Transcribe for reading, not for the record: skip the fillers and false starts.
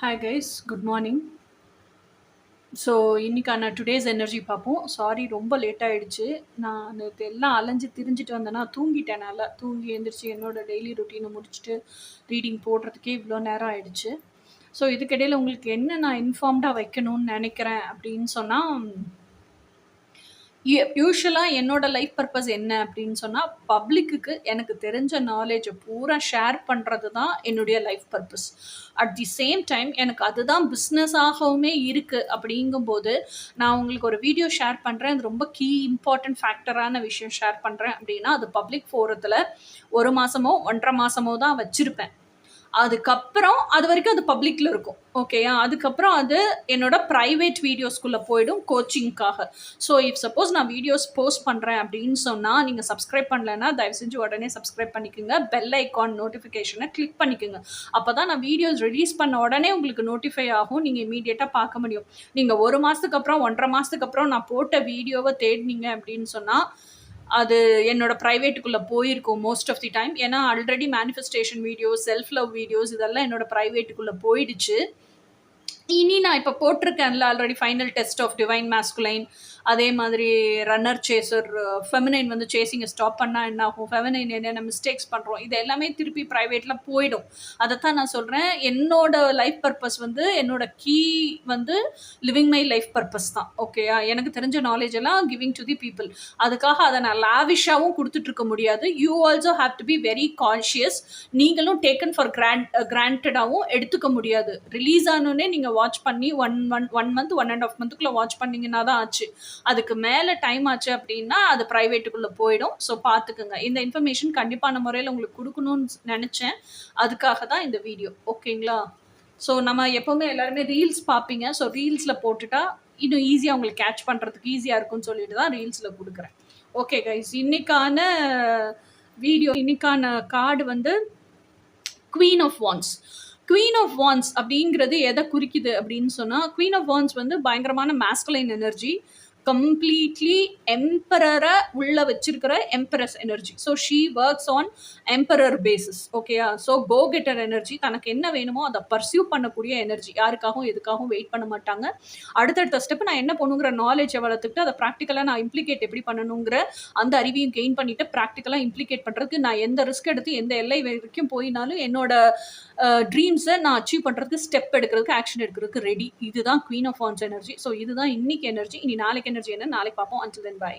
Hi guys, good morning. So இன்னைக்கான today's energy பார்ப்போம். Sorry ரொம்ப லேட் ஆயிடுச்சு. நான் நேற்று எல்லாம் அலைஞ்சு திரிஞ்சிட்டு வந்தேன்னா தூங்கிட்டேன். நல்லா தூங்கி எழுந்திரிச்சு என்னோட டெய்லி ரொட்டீனை முடிச்சுட்டு ரீடிங் போடுறதுக்கே இவ்வளோ நேரம் ஆயிடுச்சு. ஸோ இதுக்கிடையில் உங்களுக்கு என்ன நான் இன்ஃபார்ம்டாக வைக்கணும்னு நினைக்கிறேன் அப்படின்னு சொன்னால், யூஷுவலாக என்னோட லைஃப் பர்பஸ் என்ன அப்படின்னு சொன்னால், பப்ளிக்கு எனக்கு தெரிஞ்ச நாலேஜை பூரா ஷேர் பண்ணுறது தான் என்னுடைய life purpose. At the same time எனக்கு அதுதான் பிஸ்னஸாகவுமே இருக்குது. அப்படிங்கும்போது நான் உங்களுக்கு ஒரு வீடியோ ஷேர் பண்ணுறேன், அது ரொம்ப இம்பார்ட்டன்ட் ஃபேக்டரான விஷயம் ஷேர் பண்ணுறேன் அப்படின்னா, அது பப்ளிக் ஃபோரத்தில் 1 மாதமோ 1.5 மாதமோ தான் வச்சுருப்பேன். அதுக்கப்புறம் அது வரைக்கும் அது பப்ளிக்ல இருக்கும். ஓகேயா? அதுக்கப்புறம் அது என்னோட ப்ரைவேட் வீடியோஸ்குள்ளே போயிடும் கோச்சிங்க்காக. ஸோ சப்போஸ் நான் வீடியோஸ் போஸ்ட் பண்ணுறேன் அப்படின்னு சொன்னால், நீங்கள் சப்ஸ்கிரைப் பண்ணலைன்னா தயவு செஞ்சு உடனே சப்ஸ்கிரைப் பண்ணிக்கோங்க. பெல் ஐக்கான் நோட்டிஃபிகேஷனை கிளிக் பண்ணிக்கோங்க. அப்போ தான் நான் வீடியோஸ் ரிலீஸ் பண்ண உடனே உங்களுக்கு நோட்டிஃபை ஆகும். நீங்கள் இமீடியட்டாக பார்க்க முடியும். நீங்கள் 1 மாதத்துக்கு அப்புறம் 1.5 மாதத்துக்கு அப்புறம் நான் போட்ட வீடியோவை தேடினீங்க அப்படின்னு சொன்னால், அது என்னோட ப்ரைவேட்டுக்குள்ளே போயிருக்கும் மோஸ்ட் ஆஃப் தி டைம். ஏன்னா already manifestation videos, self love videos இதெல்லாம் என்னோட ப்ரைவேட்டுக்குள்ளே போயிடுச்சு. இனி நான் இப்போ போட்டிருக்கேன்ல already final test of divine masculine, அதே மாதிரி ரன்னர் சேசர், ஃபெமினைன் வந்து சேசிங்கை ஸ்டாப் பண்ணால் என்ன ஆகும், ஃபெமினைன் என்னென்ன மிஸ்டேக்ஸ் பண்ணுறோம், இது எல்லாமே திருப்பி ப்ரைவேட்டில் போயிடும். அதைத்தான் நான் சொல்கிறேன். என்னோட லைஃப் பர்பஸ் வந்து என்னோட கீ வந்து லிவிங் மை லைஃப் பர்பஸ் தான். ஓகேயா? எனக்கு தெரிஞ்ச நாலேஜ் எல்லாம் கிவிங் டு தி பீப்புள். அதுக்காக அதை நான் லாவிஷாகவும் கொடுத்துட்ருக்க முடியாது. You also have to be very conscious. நீங்களும் டேக்கன் ஃபார் கிராண்டடாகவும் எடுத்துக்க முடியாது. ரிலீஸ் ஆனோடனே நீங்கள் வாட்ச் பண்ணி ஒன் மந்த் 1.5 மந்த்துக்குள்ளே வாட்ச் பண்ணிங்கன்னா தான் ஆச்சு. அதுக்கு மேலே டைம் ஆச்சு அப்படின்னா அது ப்ரைவேட்டுக்குள்ளே போயிடும். ஸோ பார்த்துக்குங்க. இந்த இன்ஃபர்மேஷன் கண்டிப்பான முறையில் உங்களுக்கு கொடுக்கணும்னு நினச்சேன். அதுக்காக தான் இந்த வீடியோ. ஓகேங்களா? ஸோ நம்ம எப்போவுமே எல்லாருமே ரீல்ஸ் பார்ப்பீங்க. ஸோ ரீல்ஸில் போட்டுட்டா இன்னும் ஈஸியாக உங்களுக்கு கேட்ச் பண்ணுறதுக்கு ஈஸியாக இருக்கும்னு சொல்லிட்டு தான் ரீல்ஸில் கொடுக்குறேன். ஓகே கைஸ், இன்னைக்கான வீடியோ, இன்னைக்கான கார்டு வந்து queen of wands. Queen of wands அப்படிங்கிறது எதை குறிக்குது அப்படின்னு சொன்னால், குவீன் ஆஃப் வான்ஸ் வந்து பயங்கரமான மாஸ்குலைன் எனர்ஜி, கம்ப்ளீட்லி எம்பரரை உள்ள வச்சிருக்கிற empress energy. So she works on emperor basis. ஓகேயா? So go getter energy. தனக்கு என்ன வேணுமோ அதை பர்சியூ பண்ணக்கூடிய எனர்ஜி. யாருக்காகவும் எதுக்காகவும் வெயிட் பண்ண மாட்டாங்க. அடுத்தடுத்த ஸ்டெப் நான் என்ன பண்ணுங்கிற நாலேஜை வளர்த்துக்கிட்டு அதை ப்ராக்டிக்கலாக நான் இம்ப்ளிகேட் எப்படி பண்ணணுங்கிற அந்த அறிவையும் கெயின் பண்ணிட்டு ப்ராக்டிக்கலாக இம்ப்ளிகேட் பண்ணுறதுக்கு நான் எந்த ரிஸ்க் எடுத்து எந்த எல்லை வரைக்கும் போயினாலும் என்னோட ட்ரீம்ஸை நான் அச்சீவ் பண்ணுறதுக்கு ஸ்டெப் எடுக்கிறதுக்கு, ஆக்ஷன் எடுக்கிறதுக்கு ரெடி. இதுதான் queen of wands energy. So இதுதான் இன்னைக்கு எனர்ஜி. இனி நாளைக்கு எனர்ஜி என்ன நாளைக்கு பார்ப்போம். Until then by.